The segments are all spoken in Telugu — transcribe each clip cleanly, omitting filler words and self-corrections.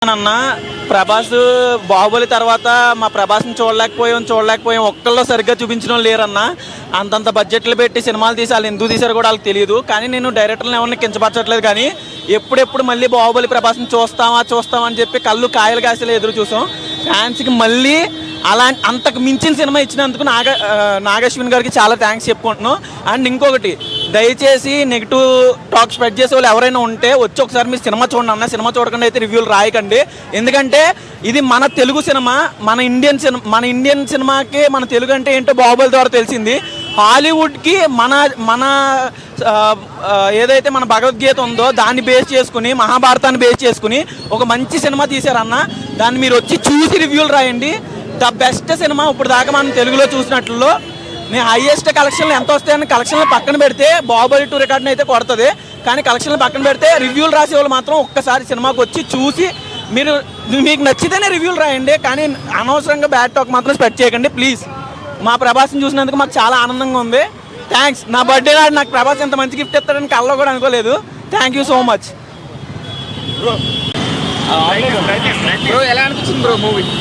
అన్న ప్రభాస్ బాహుబలి తర్వాత మా ప్రభాస్ని చూడలేకపోయాం ఒక్కళ్ళు సరిగ్గా చూపించడం లేరన్న. అంతంత బడ్జెట్లు పెట్టి సినిమాలు తీసి వాళ్ళు ఎందుకు తీశారు కూడా వాళ్ళకి తెలియదు. కానీ నేను డైరెక్టర్ని ఎవరిని కించపరచట్లేదు, కానీ ఎప్పుడెప్పుడు మళ్ళీ బాహుబలి ప్రభాస్ని చూస్తామని చెప్పి కళ్ళు కాయలు కాసేలా ఎదురు చూసాం. ఫ్యాన్స్కి మళ్ళీ అంతకు మించిన సినిమా ఇచ్చినందుకు నాగశ్విన్ గారికి చాలా థ్యాంక్స్ చెప్పుకుంటున్నాం. అండ్ ఇంకొకటి, దయచేసి నెగిటివ్ టాక్ స్ప్రెడ్ చేసే వాళ్ళు ఎవరైనా ఉంటే వచ్చి ఒకసారి మీరు సినిమా చూడండి అన్న. సినిమా చూడకుండా అయితే రివ్యూలు రాయకండి. ఎందుకంటే ఇది మన తెలుగు సినిమా, మన ఇండియన్ సినిమాకి మన తెలుగు అంటే ఏంటో బాహుబలి ద్వారా తెలిసింది. హాలీవుడ్కి మన ఏదైతే మన భగవద్గీత ఉందో దాన్ని బేస్ చేసుకుని, మహాభారతాన్ని బేస్ చేసుకుని ఒక మంచి సినిమా తీశారన్న. దాన్ని మీరు వచ్చి చూసి రివ్యూలు రాయండి. ద బెస్ట్ సినిమా ఇప్పుడు దాకా మనం తెలుగులో చూసినట్లో. నేను హైయెస్ట్ కలెక్షన్లు ఎంత వస్తాయని కలెక్షన్లు పక్కన పెడితే బాహుబలి 2 రికార్డుని అయితే కొడుతుంది. కానీ కలెక్షన్లు పక్కన పెడితే రివ్యూలు రాసే వాళ్ళు మాత్రం ఒక్కసారి సినిమాకి వచ్చి చూసి మీకు నచ్చితేనే రివ్యూలు రాయండి. కానీ అనవసరంగా బ్యాడ్ టాక్ మాత్రం స్ప్రెడ్ చేయకండి ప్లీజ్. మా ప్రభాస్ని చూసినందుకు మాకు చాలా ఆనందంగా ఉంది. థ్యాంక్స్. నా బర్త్డే నాడు నాకు ప్రభాస్ ఎంత మంచి గిఫ్ట్ ఇస్తాడని కల్లో కూడా అనుకోలేదు. Thank you so much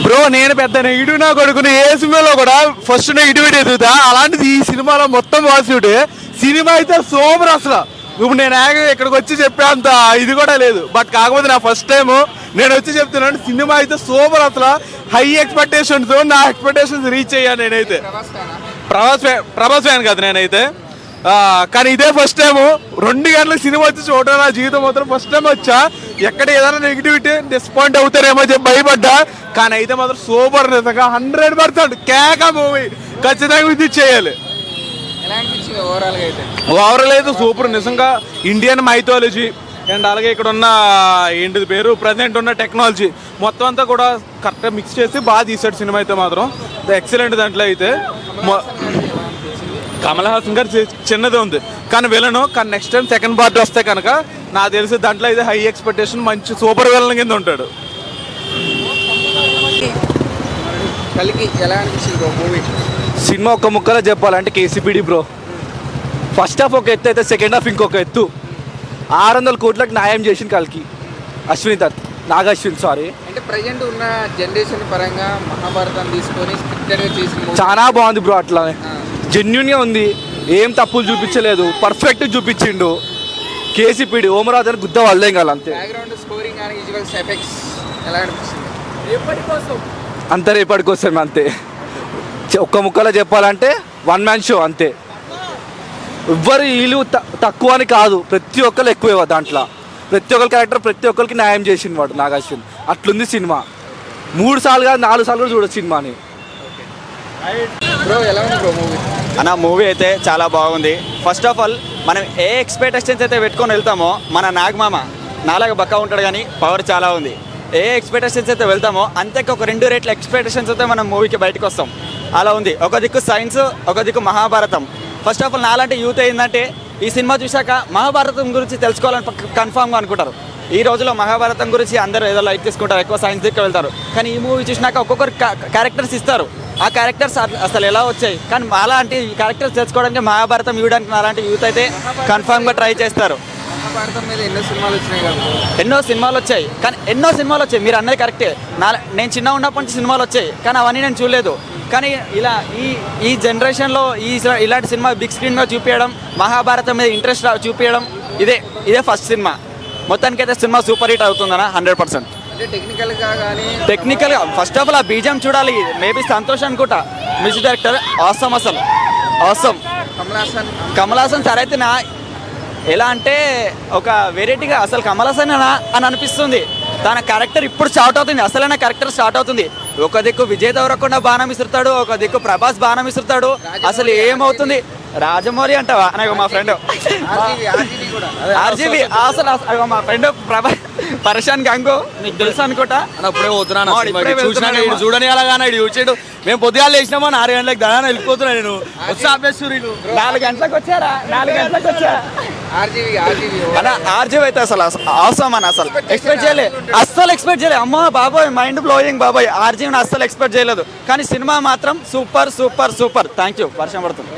bro. నేను పెద్ద నెగిటివ్ నా కొడుకుని ఏ సినిమాలో కూడా ఫస్ట్ నెగిటివ్ ఎదుగుతా, అలాంటిది ఈ సినిమాలో మొత్తం పాజిటివ్. సినిమా అయితే సూపర్ అసలు. ఇప్పుడు నేను ఇక్కడికి వచ్చి చెప్పేంత ఇది కూడా లేదు. బట్ కాకపోతే నా ఫస్ట్ టైం నేను వచ్చి చెప్తున్నాను, సినిమా అయితే సూపర్ అసలు. హై ఎక్స్పెక్టేషన్స్, నా ఎక్స్పెక్టేషన్స్ రీచ్ అయ్యాను నేనైతే. ప్రభాస్ ఫ్యాన్ కదా నేనైతే. కానీ ఇదే ఫస్ట్ టైం 2 గంటలకు సినిమా వచ్చి చూడడం నా జీవితం మాత్రం ఫస్ట్ టైం వచ్చా. ఎక్కడ ఏదైనా నెగిటివిటీ డిసప్పాయింట్ అవుతారేమో చెప్పి భయపడ్డా, కానీ అయితే మాత్రం సూపర్. నిజంగా 100% కేక మూవీ ఖచ్చితంగా విజిట్ చేయాలి. ఓవరాల్ అయితే సూపర్ నిజంగా. ఇండియన్ మైథాలజీ అండ్ అలాగే ఇక్కడ ఉన్న ఏంటిది పేరు ప్రజెంట్ ఉన్న టెక్నాలజీ మొత్తం అంతా కూడా కరెక్ట్గా మిక్స్ చేసి బాగా తీసాడు సినిమా అయితే మాత్రం. ఎక్సలెంట్. దాంట్లో అయితే కమల్ హాసన్ గారు చిన్నది ఉంది కానీ విలను. కానీ నెక్స్ట్ టైం సెకండ్ పార్ట్ వస్తే కనుక నాకు తెలిసి దాంట్లో అయితే హై ఎక్స్పెక్టేషన్, మంచి సూపర్ విలన్ కింద ఉంటాడు. సినిమా ఒక ముక్కలో చెప్పాలంటే కేసీపీడి బ్రో. ఫస్ట్ హాఫ్ ఒక ఎత్తు అయితే సెకండ్ హాఫ్ ఇంకొక ఎత్తు. 600 కోట్లకు న్యాయం చేసింది కలికి. అశ్విని దత్, నాగశ్విన్ సారీ. అంటే ప్రజెంట్ ఉన్న జనరేషన్ పరంగా మహాభారతం తీసుకొని చాలా బాగుంది బ్రో. అట్లానే జెన్యున్గా ఉంది, ఏం తప్పులు చూపించలేదు, పర్ఫెక్ట్ చూపించిండు. కేసీపీడి ఓమరాజు అని గుద్ద వాళ్ళేం కాదు అంతే. అంత రేపటి కోసం అంతే. ఒక్క ముక్కలో చెప్పాలంటే వన్ మ్యాన్ షో అంతే. ఎవ్వరు వీళ్ళు తక్కువ అని కాదు, ప్రతి ఒక్కరు ఎక్కువ. దాంట్లో ప్రతి ఒక్కరి క్యారెక్టర్ ప్రతి ఒక్కరికి న్యాయం చేసింది వాడు నాగార్జున. అట్లుంది సినిమా. 3 సార్లు కాదు 4 సార్లు కూడా చూడొచ్చు సినిమాని. అన్న మూవీ అయితే చాలా బాగుంది. ఫస్ట్ ఆఫ్ ఆల్ మనం ఏ ఎక్స్పెక్టేషన్స్ అయితే పెట్టుకొని వెళ్తామో, మన నాగమామ నాలాగా బక్క ఉంటాడు కానీ పవర్ చాలా ఉంది. ఏ ఎక్స్పెక్టేషన్స్ అయితే వెళ్తామో అంతకు ఒక 2 రెట్ల ఎక్స్పెక్టేషన్స్ అయితే మనం మూవీకి బయటకు వస్తాం. అలా ఉంది. ఒక దిక్కు సైన్స్, ఒక దిక్కు మహాభారతం. ఫస్ట్ ఆఫ్ ఆల్ నాలాంటి యూత్ ఏంటంటే ఈ సినిమా చూశాక మహాభారతం గురించి తెలుసుకోవాలని కన్ఫామ్గా అనుకుంటారు. ఈ రోజులో మహాభారతం గురించి అందరూ ఏదో లైక్ తీసుకుంటారు, ఎక్కువ సైన్స్ దిక్కు వెళ్తారు. కానీ ఈ మూవీ చూసినాక ఒక్కొక్కరు క్యారెక్టర్స్ ఇస్తారు. ఆ క్యారెక్టర్స్ అసలు ఎలా వచ్చాయి, కానీ అలాంటి క్యారెక్టర్స్ తెలుసుకోవడానికి మహాభారతం ఇవ్వడానికి అలాంటి యూత్ అయితే కన్ఫామ్గా ట్రై చేస్తారు. మహాభారతం మీద ఎన్నో సినిమాలు వచ్చినాయి కదా. ఎన్నో సినిమాలు వచ్చాయి, కానీ ఎన్నో సినిమాలు వచ్చాయి. మీరు అన్నది కరెక్టే. నేను చిన్న ఉన్నప్పటి నుంచి సినిమాలు వచ్చాయి, కానీ అవన్నీ నేను చూడలేదు. కానీ ఇలా ఈ జనరేషన్లో ఇలాంటి సినిమా బిగ్ స్క్రీన్గా చూపించడం, మహాభారతం మీద ఇంట్రెస్ట్ చూపించడం, ఇదే ఫస్ట్ సినిమా. మొత్తానికైతే సినిమా సూపర్ హిట్ అవుతుందన్న 100%. టెక్నికల్గా ఫస్ట్ ఆఫ్ ఆల్ ఆ బీజం చూడాలి. మేబీ సంతోష్ అనుకుంటా మ్యూజిక్ డైరెక్టర్. ఆసమ్ అసలు ఆసమ్. కమల్ హాసన్ సార్ అయితే ఎలా అంటే ఒక వెరైటీగా అసలు కమల్ హాసన్ అని అనిపిస్తుంది. తన క్యారెక్టర్ ఇప్పుడు స్టార్ట్ అవుతుంది, అసలైన క్యారెక్టర్ స్టార్ట్ అవుతుంది. ఒక దిక్కు విజయ్ దేవరకొండ బాణం ఇస్తాడు, ఒక దిక్కు ప్రభాస్ బాణం ఇస్తాడు. అసలు ఏమవుతుంది? రాజమౌళి అంటావా నాకు మా ఫ్రెండ్ ఆర్జీవి. అసలు మా ఫ్రెండ్ పరేషాన్ గంగు నీకు తెలుసు అనుకుంటా. అప్పుడే పోతున్నాను చూడని అలాగానే చూసాడు. మేము పొద్దుగాలు వేసినామో 6 గంటలకు దాని వెళ్ళిపోతున్నా. నేను వచ్చి 4 గంటలకు వచ్చారా? 4 గంటలకు వచ్చా. ఆర్జీవి అయితే అసలు అవసరం అని అసలు ఎక్స్పెక్ట్ చేయలేదు. అస్సలు ఎక్స్పెక్ట్ చేయలేదు. అమ్మా బాబాయ్, మైండ్ బ్లోయింగ్ బాబాయ్. ఆర్జీవిని అస్సలు ఎక్స్పెక్ట్ చేయలేదు. కానీ సినిమా మాత్రం super super super. Thank you. వర్షం పడుతుంది.